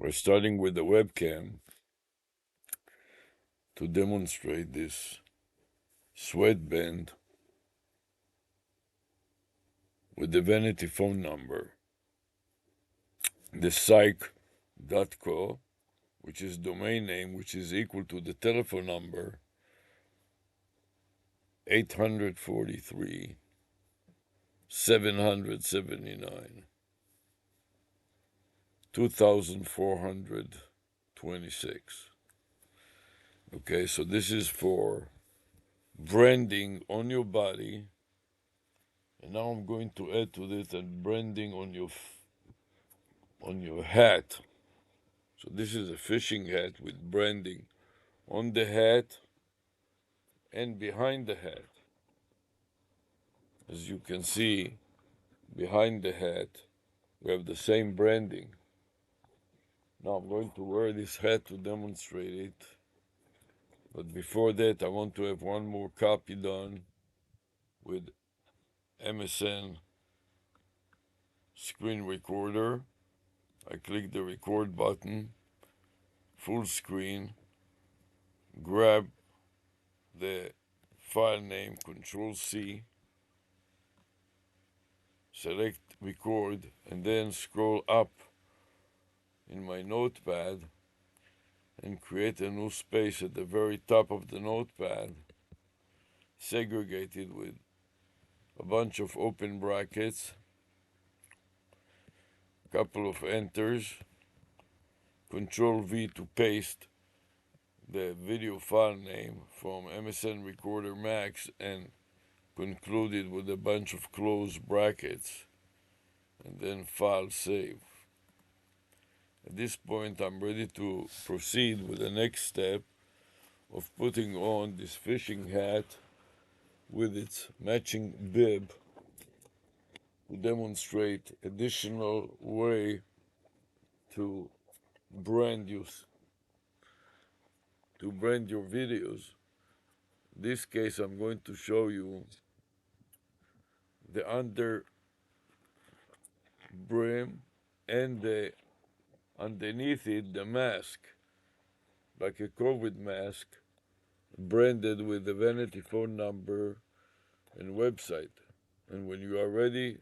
We're starting with the webcam to demonstrate this sweatband with the vanity phone number, the psych.co, which is domain name, which is equal to the telephone number 843 779 2426. Okay, so this is for branding on your body, and now I'm going to add to this and branding on your hat. So this is a fishing hat with branding on the hat and behind the hat. As you can see, behind the hat, we have the same branding. Now I'm going to wear this hat to demonstrate it. But before that, I want to have one more copy done with MSN screen recorder. I click the record button, full screen, grab the file name, Control C, select record, and then scroll up in my notepad and create a new space at the very top of the notepad, segregated with a bunch of open brackets, couple of enters, Control V to paste the video file name from MSN Recorder Max and concluded with a bunch of closed brackets, and then file save. At this point, I'm ready to proceed with the next step of putting on this fishing hat with its matching bib to demonstrate additional way to brand you to brand your videos. In this case, I'm going to show you the under brim and the underneath it the mask, like a COVID mask, branded with the vanity phone number and website. And when you are ready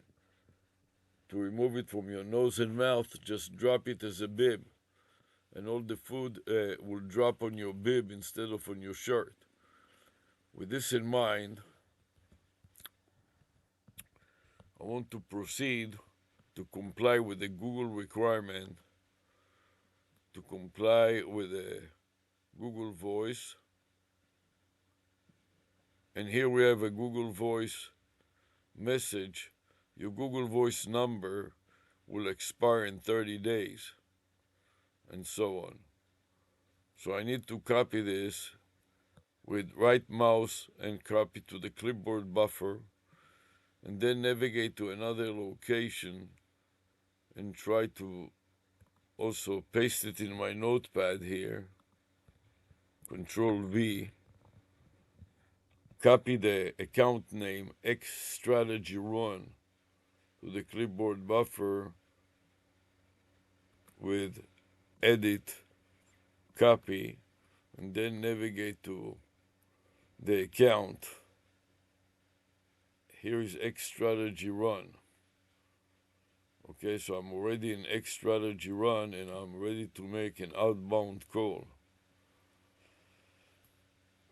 to remove it from your nose and mouth, just drop it as a bib, and all the food will drop on your bib instead of on your shirt. With this in mind, I want to proceed to comply with the Google requirement, to comply with the Google Voice. And here we have a Google Voice message. Your Google Voice number will expire in 30 days, and so on. So I need to copy this with right mouse and copy to the clipboard buffer, and then navigate to another location and try to also paste it in my notepad here. Control V. Copy the account name X Strategy Run to the clipboard buffer with edit, copy, and then navigate to the account. Here is X Strategy Run. Okay, so I'm already in X Strategy Run and I'm ready to make an outbound call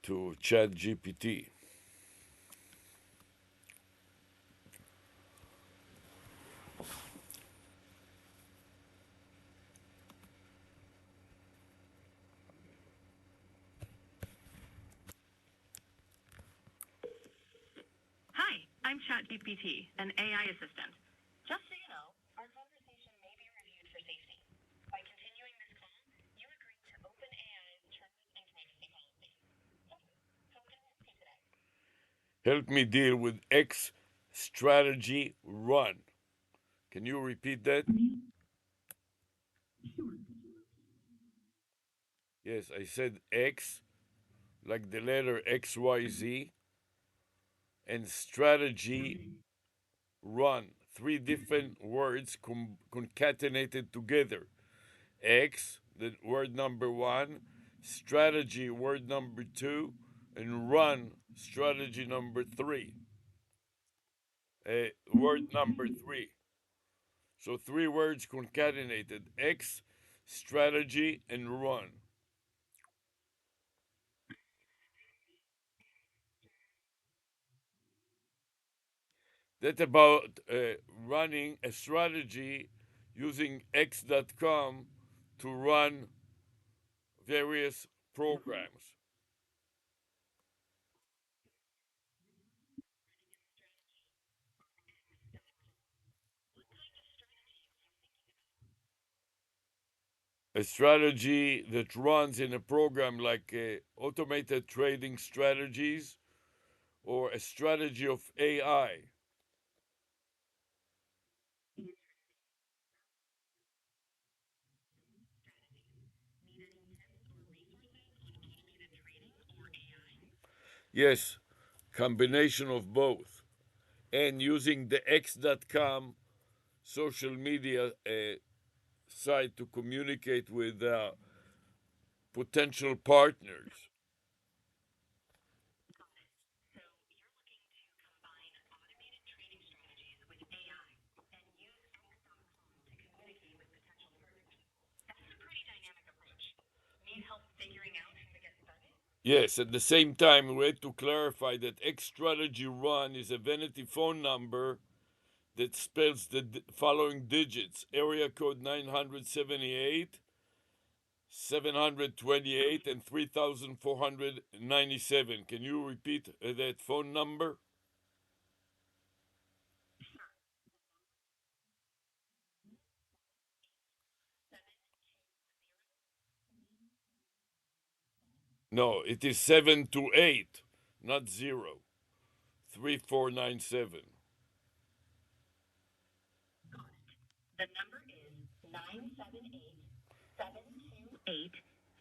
to Chat GPT. Hi, I'm ChatGPT, an AI assistant. Just so you know, our conversation may be reviewed for safety. By continuing this call, you agree to OpenAI's terms and privacy policy. Thank you. How can I help you today? Help me deal with X Strategy Run. Can you repeat that? Yes, I said X, like the letter XYZ, and strategy run. Three different words concatenated together. X, the word number one, strategy, word number two, and run, strategy number three. Word number three. So three words concatenated: X, strategy, and run. That about running a strategy using X.com to run various programs. A strategy that runs in a program like automated trading strategies or a strategy of AI. Yes, combination of both. And using the X.com social media site to communicate with potential partners. Yes, at the same time, we had to clarify that X strategy run is a vanity phone number that spells the following digits: area code 978, 728, and 3497. Can you repeat that phone number? No, it is 728, not 0. 3497. The number is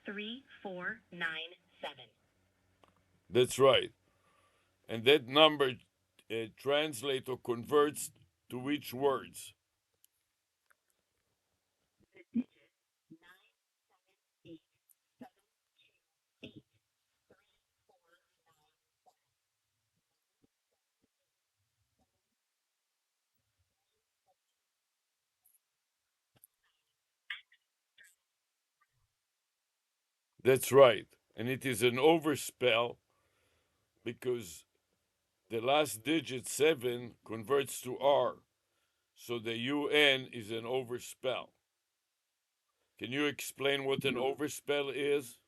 978-728-3497. That's right. And that number translates or converts to which words? That's right. And it is an overspell because the last digit 7 converts to R. So the UN is an overspell. Can you explain what an overspell is?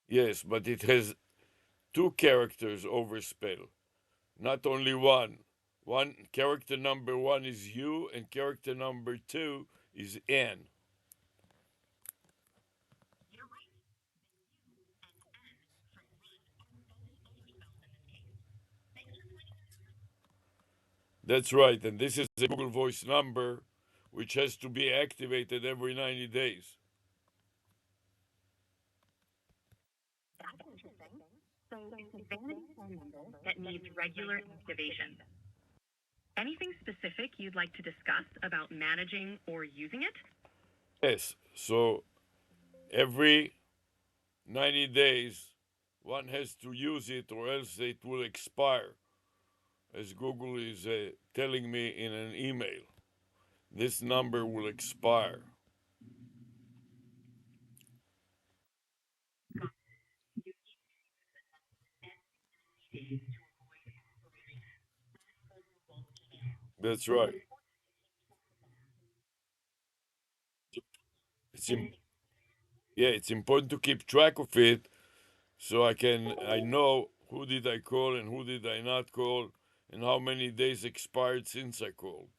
Yes, but it has two characters overspell, not only one. One character number one is U, and character number two is N. That's right, and this is a Google Voice number which has to be activated every 90 days. That's interesting. So it's a vanity phone number that needs regular activation. Anything specific you'd like to discuss about managing or using it? Yes, so every 90 days one has to use it or else it will expire, as Google is telling me in an email. This number will expire. That's right. It's yeah, it's important to keep track of it so I know who did I call and who did I not call and how many days expired since I called.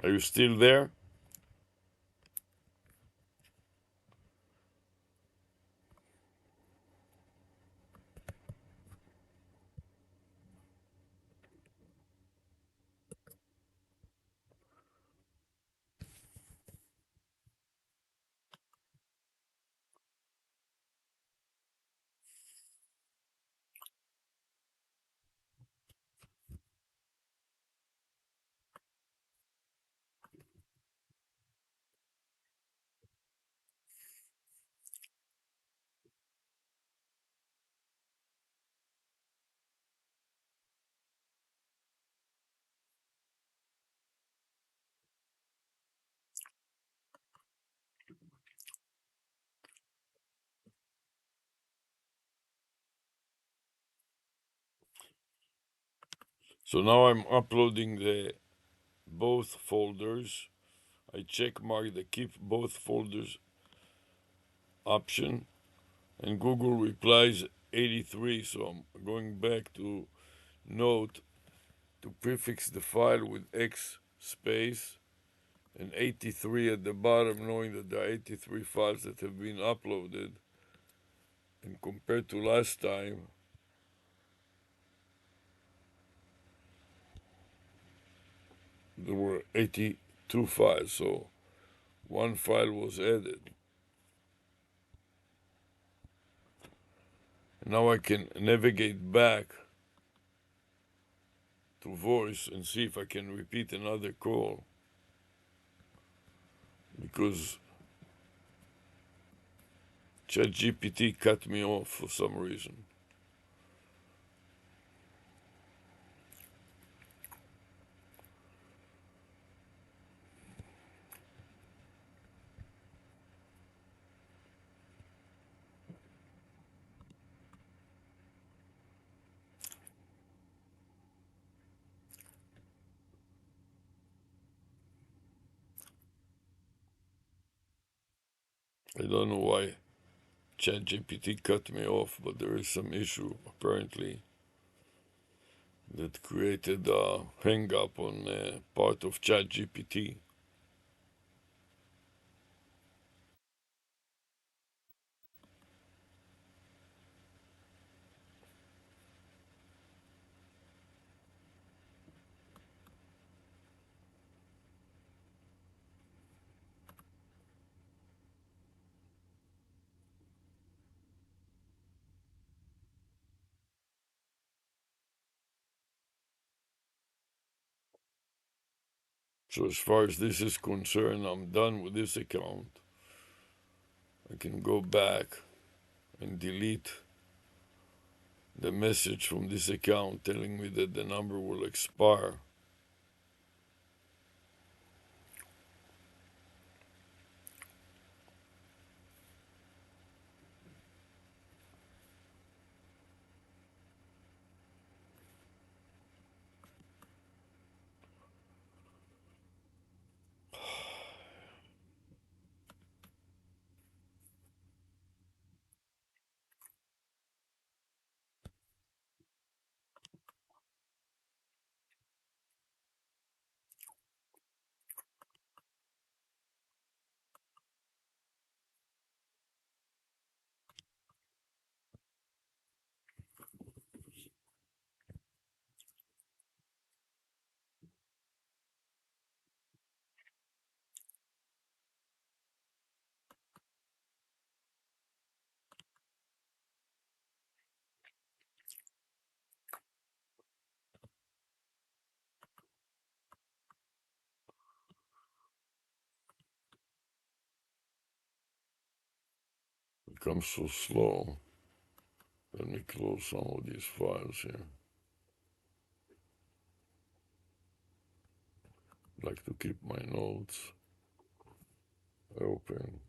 Are you still there? So now I'm uploading the both folders. I check mark the keep both folders option, and Google replies 83. So I'm going back to note to prefix the file with X space and 83 at the bottom, knowing that there are 83 files that have been uploaded. And compared to last time, there were 82 files, so one file was added. And now I can navigate back to voice and see if I can repeat another call, because ChatGPT cut me off for some reason. I don't know why ChatGPT cut me off, but there is some issue apparently that created a hang up on part of ChatGPT. So as far as this is concerned, I'm done with this account. I can go back and delete the message from this account telling me that the number will expire. It becomes so slow. Let me close some of these files here. I'd like to keep my notes open.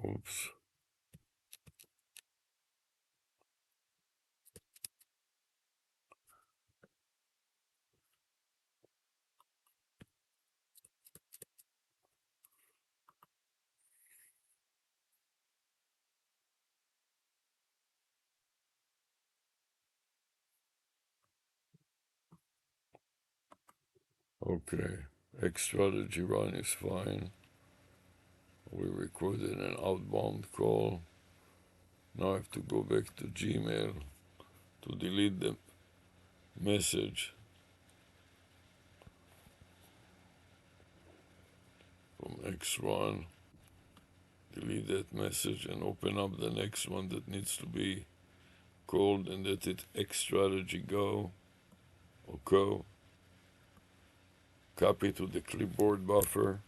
Oops. Okay. X strategy run is fine. We recorded an outbound call. Now I have to go back to Gmail to delete the message from X1. Delete that message and open up the next one that needs to be called, and let it X strategy go or go. Copy to the clipboard buffer.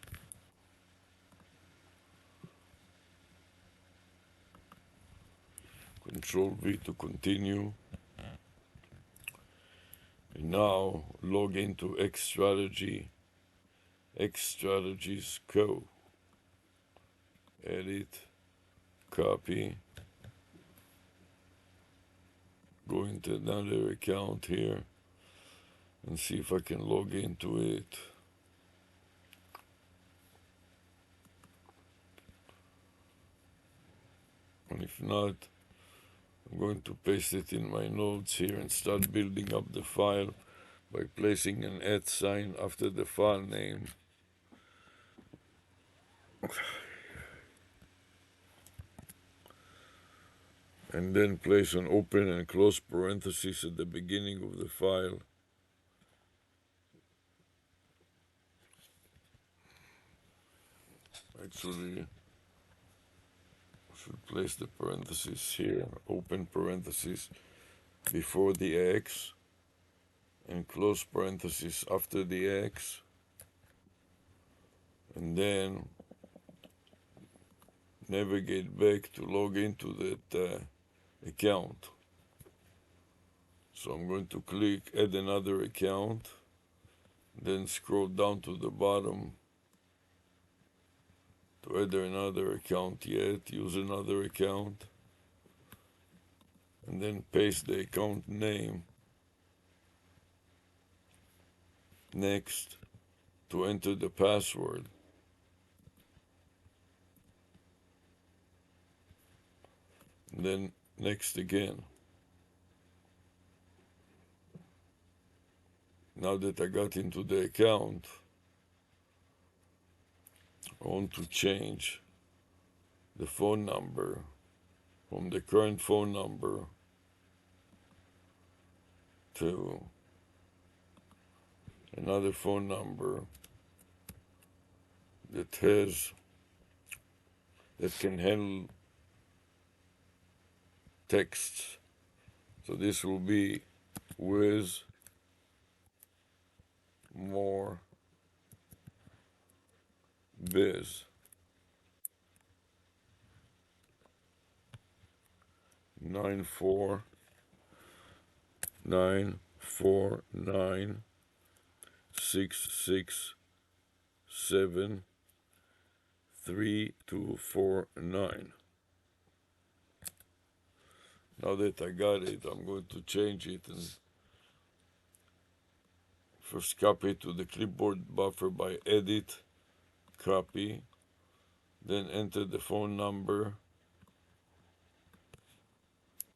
Control V to continue. And now log into X-Strategies Co. Edit, copy, go into another account here and see if I can log into it. And if not, I'm going to paste it in my notes here and start building up the file by placing an @ sign after the file name. And then place an open and close parenthesis at the beginning of the file. Actually, I should place the parenthesis here, open parenthesis before the X, and close parenthesis after the X, and then navigate back to log into that account. So I'm going to click add another account, then scroll down to the bottom to add another account use another account, and then paste the account name. Next, to enter the password. And then next again. Now that I got into the account, I want to change the phone number from the current phone number to another phone number that can handle texts. So this will be with more biz 94946673249. Now that I got it, I'm going to change it and first copy it to the clipboard buffer by edit, copy, then enter the phone number,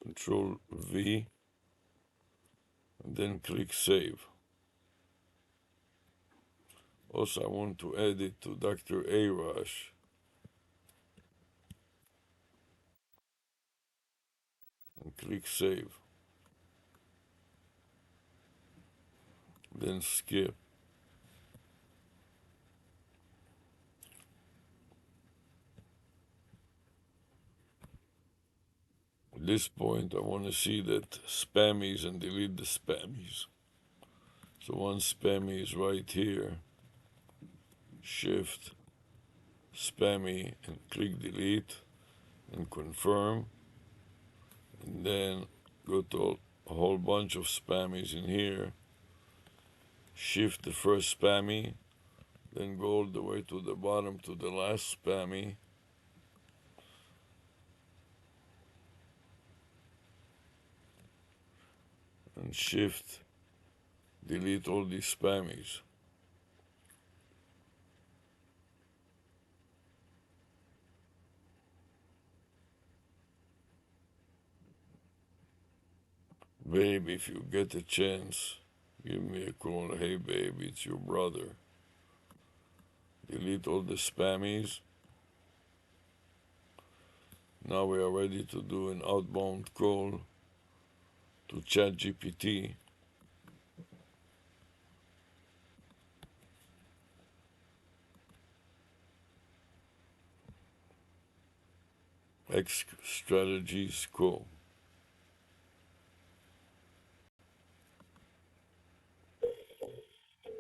Control V, and then click save. Also, I want to add it to Dr. ARush. And click save. Then skip. At this point, I want to see that spammies and delete the spammies. So one spammy is right here. Shift, spammy, and click delete, and confirm. And then go to a whole bunch of spammies in here. Shift the first spammy, then go all the way to the bottom to the last spammy. And shift, delete all these spammies. Babe, if you get a chance, give me a call. Hey, babe, it's your brother. Delete all the spammies. Now we are ready to do an outbound call to ChatGPT. X Strategies Co.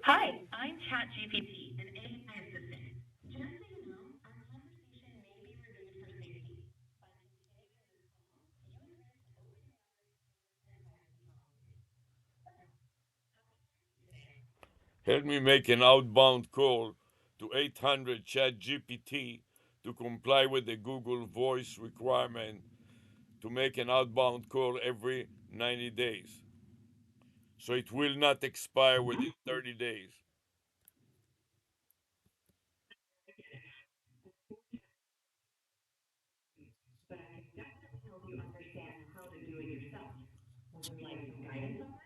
Hi, I'm ChatGPT, an AI assistant. Just so you know, our conversation may be reviewed for safety. By continuing this call, you agree Help me make an outbound call to 800 ChatGPT to comply with the Google Voice requirement to make an outbound call every 90 days. So it will not expire within 30 days. But I can definitely help you understand how to do it yourself. Would you like some guidance on that?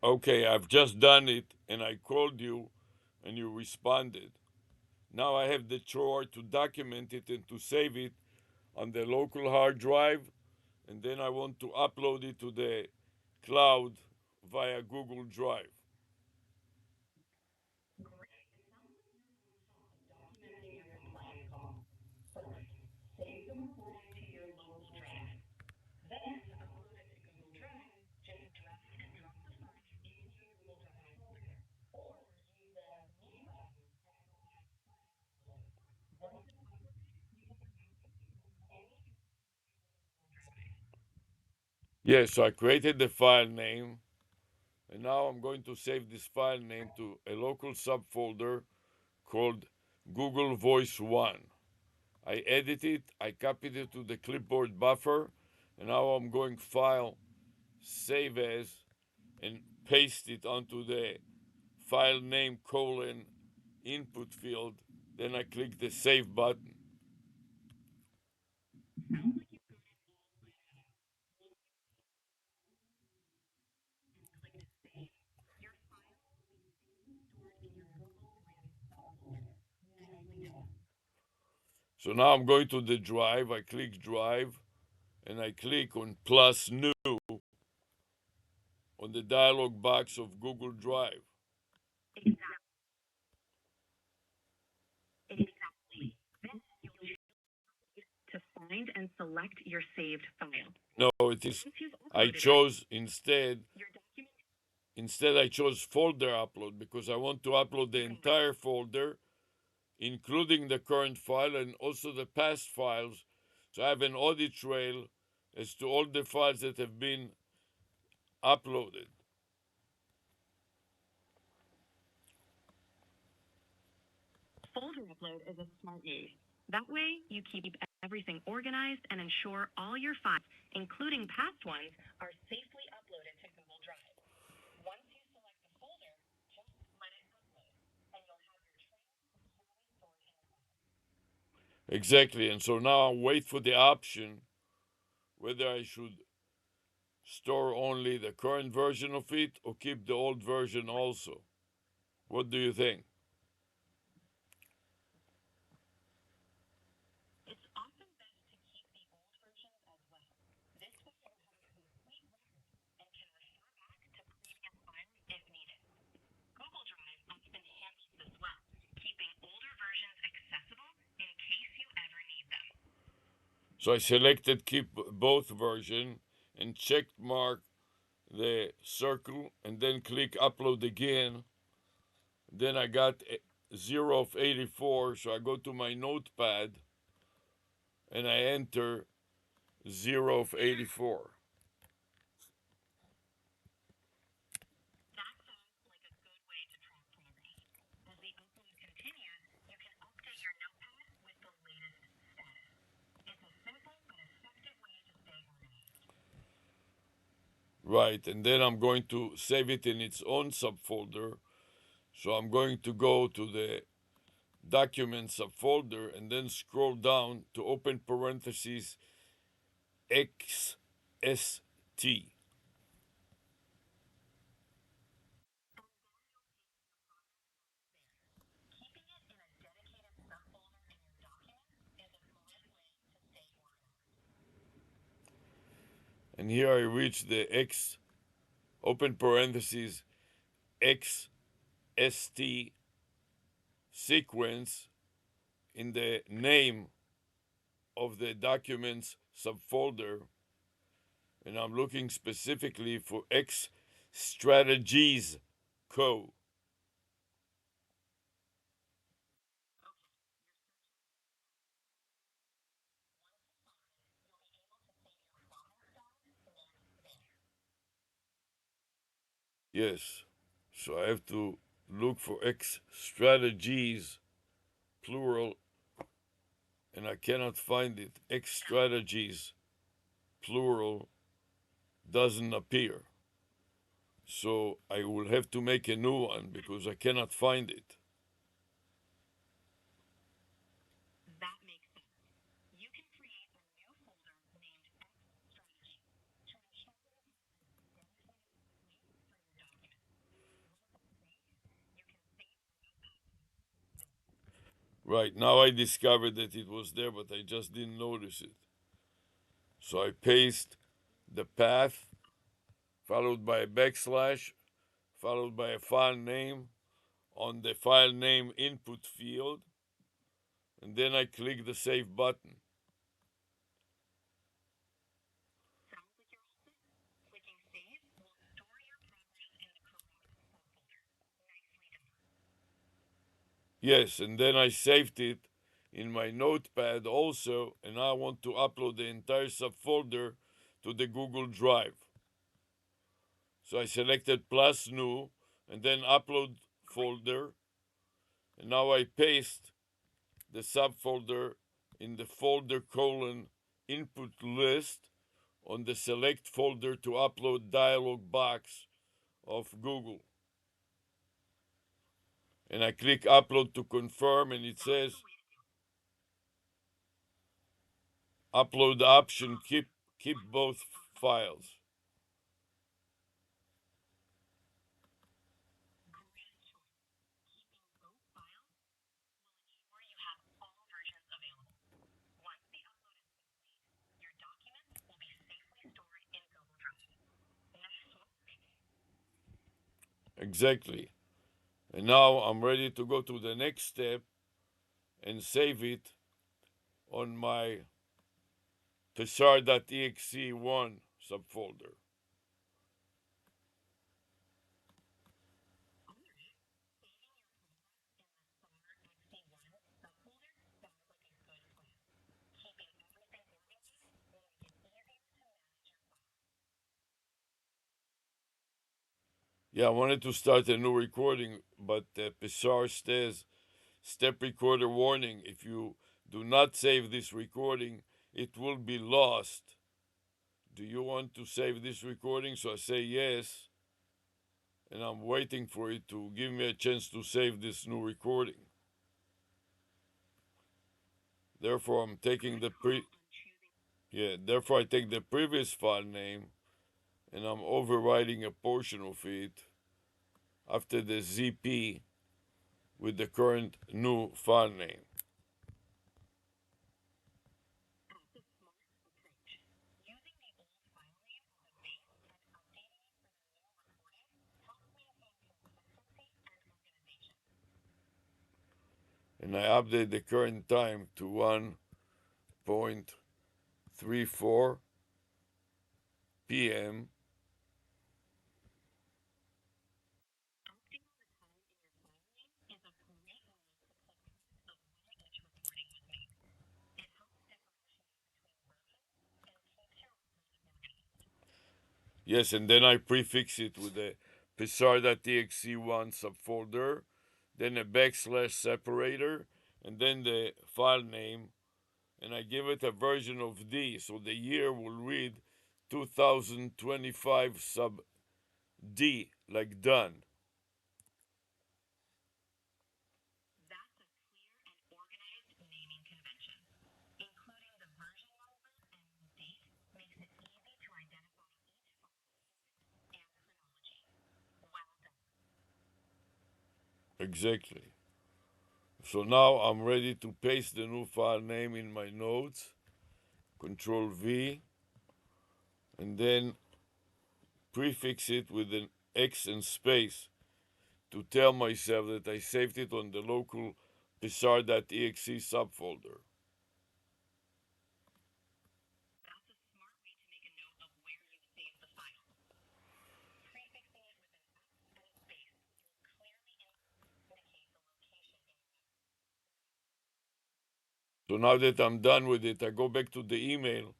Okay, I've just done it and I called you and you responded. Now I have the chore to document it and to save it on the local hard drive, and then I want to upload it to the cloud via Google Drive. Great. It sounds like you're doing documenting your compliance call. First, save the recording to your local drive. Then upload it to Google Drive. Just drag and drop the file into your Google Drive folder. Or use the new button and it will add file upload. Once it's uploaded, you can remove it from any Google Drive. Yes, so I created the file name, and now I'm going to save this file name to a local subfolder called Google Voice 1. I edit it, I copied it to the clipboard buffer, and now I'm going File, Save As, and paste it onto the file name colon input field. Then I click the Save button. Sounds like you've got it all lined up. Click to save. Your file will be safely stored in your Google Drive subfolder. Nicely done. So now I'm going to the drive. I click Drive and I click on Plus New on the dialog box of Google Drive. Exactly. Exactly. Then you'll choose to find and select your saved file. No, it is. Once you've I uploaded it, chose instead. your document. Instead, I chose folder upload because I want to upload the Got it. entire folder, including the current file and also the past files. So I have an audit trail as to all the files that have been uploaded. Folder upload is a smart move. That way, you keep everything organized and ensure all your files, including past ones, are safely uploaded to Google Drive. Once you select the folder, just let it upload, and you'll have your trail securely stored in the cloud. Exactly. And so now I wait for the option whether I should store only the current version of it or keep the old version also. What do you think? It's often best to keep the old versions as well. This way, you have a complete record and can refer back to previous files if needed. Google Drive often handles this well, keeping older versions accessible in case you ever need them. So I selected keep both version and checked mark the circle and then click upload again. Then I got 0 of 84, so I go to my notepad and I enter 0 of 84. That sounds like a good way to track progress. As the upload continues, you can update your notepad with the latest status. It's a simple but effective way to stay organized. Right, and then I'm going to save it in its own subfolder. So I'm going to go to the document subfolder and then scroll down to open parentheses XST. Keeping it in a dedicated subfolder in your documents is a smart way to stay organized. And here I reach the X, open parentheses, XST sequence in the name of the documents subfolder. And I'm looking specifically for X Strategies Co. Yes. So I have to look for X strategies, plural, and I cannot find it. X strategies, plural, doesn't appear. So I will have to make a new one because I cannot find it. That makes sense. You can create a new folder named X Strategy to ensure that it has a dedicated space for your document. Once it's saved, you can save the notepad there. Right, now I discovered that it was there, but I just didn't notice it. So I paste the path, followed by a backslash, followed by a file name on the file name input field, and then I click the save button. Sounds like you're all set. Clicking save will store your progress in the correct subfolder. Nicely done. Yes, and then I saved it in my notepad also, and I want to upload the entire subfolder to the Google Drive. So I selected plus new and then upload folder, and now I paste the subfolder in the folder colon input list on the select folder to upload dialog box of Google. And I click upload to confirm, and it says upload option, keep both files. Great choice. Keeping both files will ensure you have all versions available. Once the upload is complete, your documents will be safely stored in Google Drive. Nice work. Exactly. And now I'm ready to go to the next step and save it on my psar.exe1 subfolder. All right. Saving your progress in the SAR XC1 subfolder sounds like a good plan. Keeping everything organized will make it easier to manage your files. Yeah, I wanted to start a new recording, but Psar says step recorder warning. If you do not save this recording, it will be lost. Do you want to save this recording? So I say yes, and I'm waiting for it to give me a chance to save this new recording. Therefore, I'm taking the therefore I take the previous file name and I'm overriding a portion of it after the ZP with the current new file name. That's a smart approach. Using the old file name as a base and updating it for the new recording helps maintain consistency and organization. And I update the current time to 1.34 p.m. Acting on the time in your file name is a great way to keep track of when each recording was made. It helps differentiate between versions and keeps your records organized. Yes, and then I prefix it with a psar.exe1 subfolder, then a backslash separator, and then the file name, and I give it a version of D, so the year will read 2025 sub D, like done. That's a clear and organized naming convention. Including the version number and date makes it easy to identify each file and chronology. Well done. Exactly. So now I'm ready to paste the new file name in my notes. Control V, and then prefix it with an X and space to tell myself that I saved it on the local psar.exe subfolder. That's a smart way to make a note of where you saved the file. Prefixing it with an X and a space will clearly indicate the location in your notes. So now that I'm done with it, I go back to the email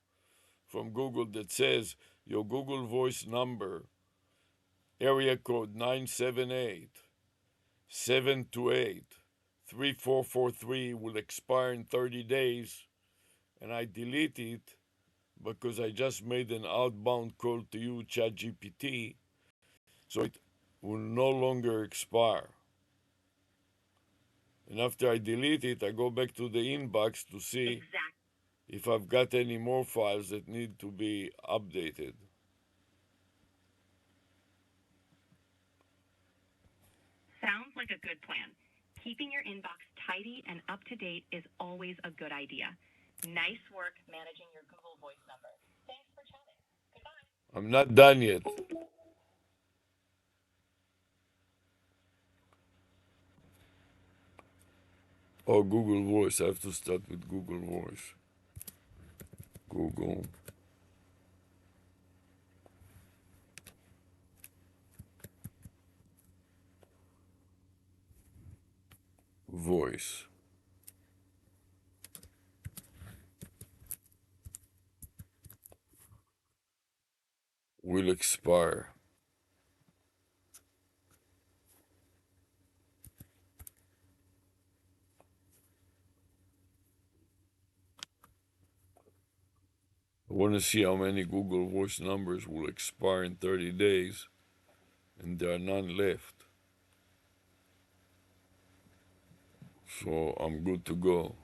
from Google that says your Google Voice number, area code 978, 728 3443 will expire in 30 days, and I delete it because I just made an outbound call to you, ChatGPT, so it will no longer expire. And after I delete it, I go back to the inbox to see if I've got any more files that need to be updated. Sounds like a good plan. Keeping your inbox tidy and up to date is always a good idea. Nice work managing your Google Voice number. Thanks for chatting. Goodbye. I'm not done yet. Oh, Google Voice. I have to start with Google Voice. Google Voice will expire. I want to see how many Google Voice numbers will expire in 30 days, and there are none left. So I'm good to go.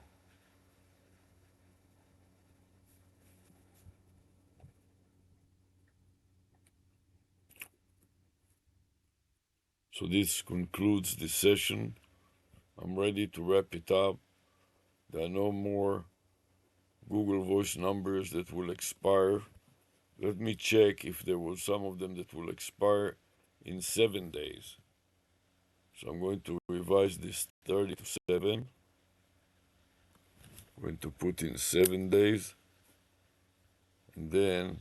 So this concludes the session. I'm ready to wrap it up. There are no more Google Voice numbers that will expire. Let me check if there were some of them that will expire in 7 days. So I'm going to revise this 30 to 7. I'm going to put in 7 days. And then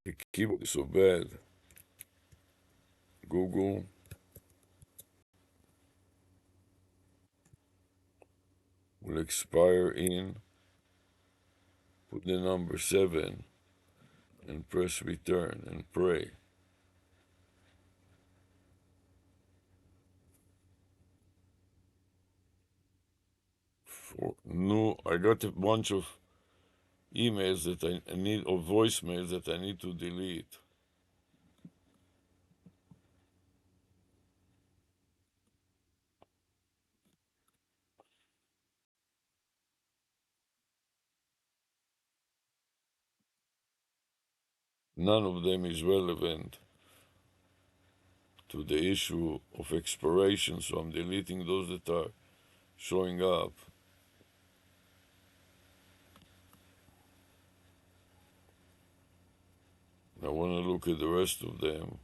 the keyboard is so bad. Google will expire in, put the number 7 and press return and pray. I got a bunch of emails that I need, or voicemails that I need to delete. None of them is relevant to the issue of expiration, so I'm deleting those that are showing up. I want to look at the rest of them.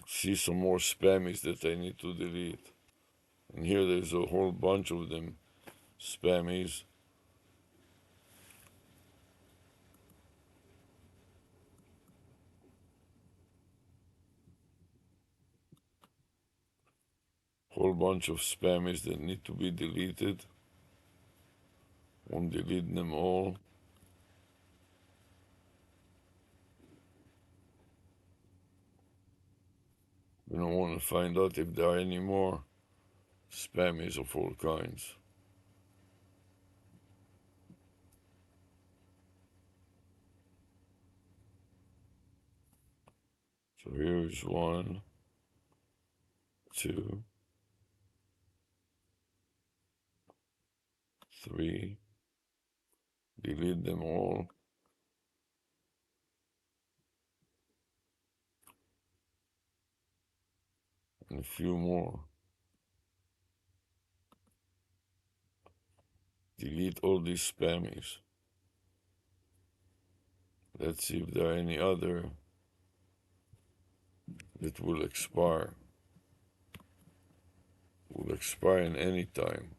See some more spammies that I need to delete. And here there's a whole bunch of them, spammies. Whole bunch of spammies that need to be deleted. Won't delete them all. We don't want to find out if there are any more spammies of all kinds. So here's 1, 2, 3. Delete them all. And a few more. Delete all these spammies. Let's see if there are any other that will expire. Will expire in any time.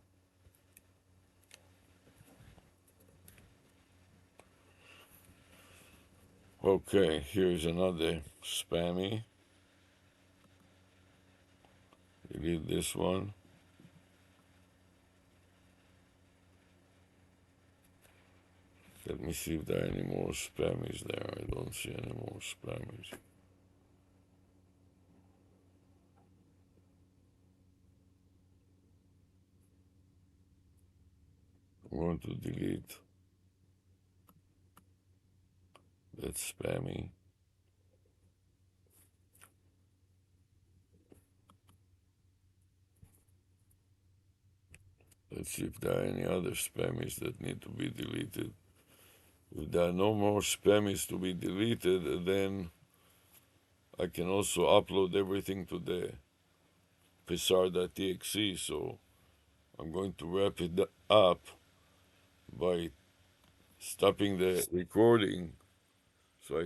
Okay, here's another spammy. Delete this one. Let me see if there are any more spammies there. I don't see any more spammies. I'm going to delete that spammy. Let's see if there are any other spammies that need to be deleted. If there are no more spammies to be deleted, then I can also upload everything to the psar.txt. So I'm going to wrap it up by stopping the recording. So I